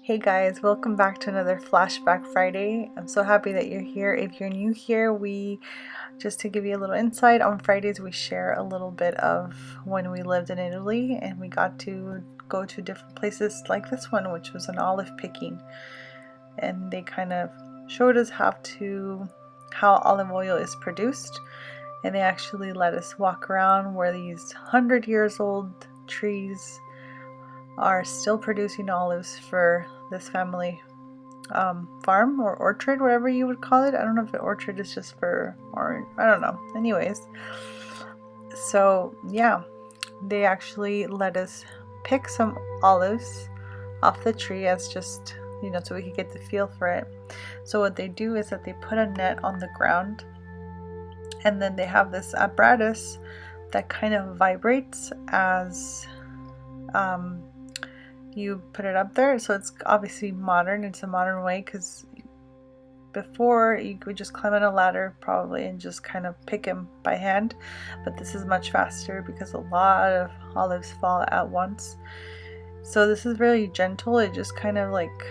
Hey guys, welcome back to another Flashback Friday. I'm so happy that you're here. If you're new here, just to give you a little insight, on Fridays we share a little bit of when we lived in Italy and we got to go to different places like this one, which was an olive picking. And they kind of showed us how olive oil is produced, and they actually let us walk around where these 100-year-old trees are still producing olives for this family farm or orchard, whatever you would call it. I don't know if an orchard is just for orange. I don't know. Anyways, so yeah, they actually let us pick some olives off the tree as just, so we could get the feel for it. So what they do is that they put a net on the ground, and then they have this apparatus that kind of vibrates as you put it up there. So it's obviously modern. It's a modern way, because before you could just climb on a ladder probably and just kind of pick them by hand, but this is much faster because a lot of olives fall at once. So this is very gentle. It just kind of like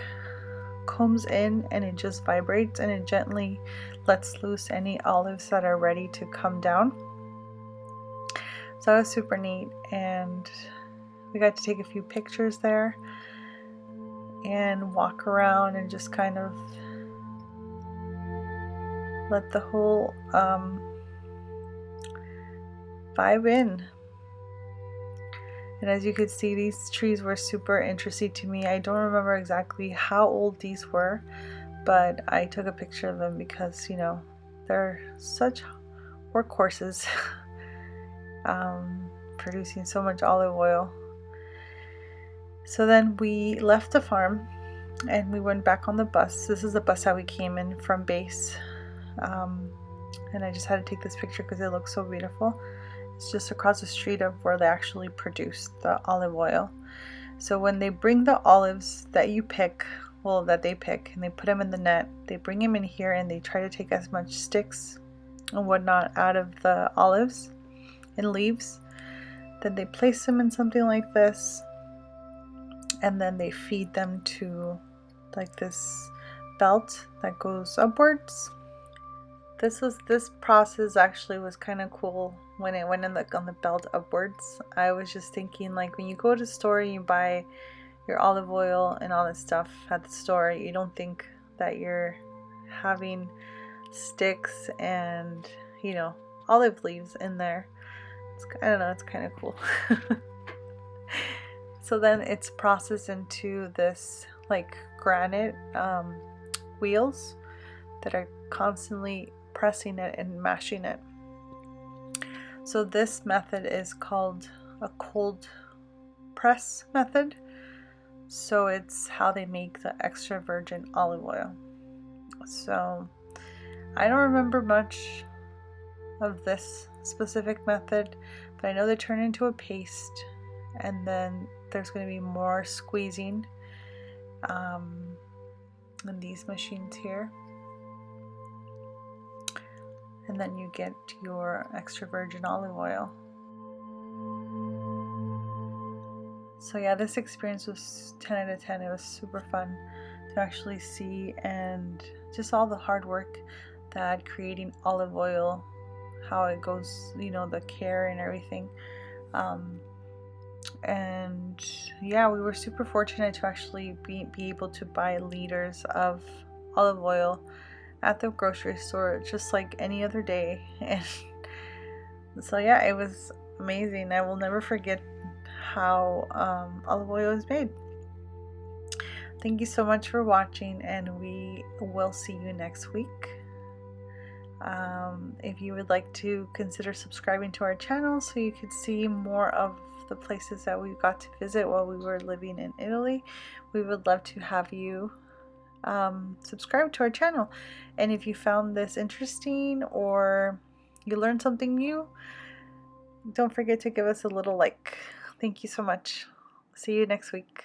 comes in and it just vibrates and it gently lets loose any olives that are ready to come down. So that was super neat, and we got to take a few pictures there and walk around and just kind of let the whole vibe in. And as you could see, these trees were super interesting to me. I don't remember exactly how old these were, but I took a picture of them because, they're such workhorses, producing so much olive oil. So then we left the farm and we went back on the bus. This is the bus that we came in from base. And I just had to take this picture because it looks so beautiful. It's just across the street of where they actually produce the olive oil. So when they bring the olives that you pick, that they pick, and they put them in the net, they bring them in here and they try to take as much sticks and whatnot out of the olives and leaves. Then they place them in something like this, and then they feed them to like this belt that goes upwards. This process actually was kind of cool when it went on the belt upwards. I was just thinking, like, when you go to the store and you buy your olive oil and all this stuff at the store, you don't think that you're having sticks and olive leaves in there. I don't know, it's kind of cool. So then it's processed into this like granite wheels that are constantly pressing it and mashing it. So this method is called a cold press method. So it's how they make the extra virgin olive oil. So I don't remember much of this specific method, but I know they turn into a paste, and then there's going to be more squeezing in these machines here. And then you get your extra virgin olive oil. So yeah, this experience was 10 out of 10. It was super fun to actually see, and just all the hard work that creating olive oil, how it goes, the care and everything. And yeah, we were super fortunate to actually be able to buy liters of olive oil at the grocery store just like any other day. And so yeah, it was amazing. I will never forget how olive oil is made. Thank you so much for watching, and we will see you next week. If you would like to consider subscribing to our channel so you could see more of the places that we got to visit while we were living in Italy, we would love to have you subscribe to our channel. And if you found this interesting or you learned something new, don't forget to give us a little like. Thank you so much. See you next week.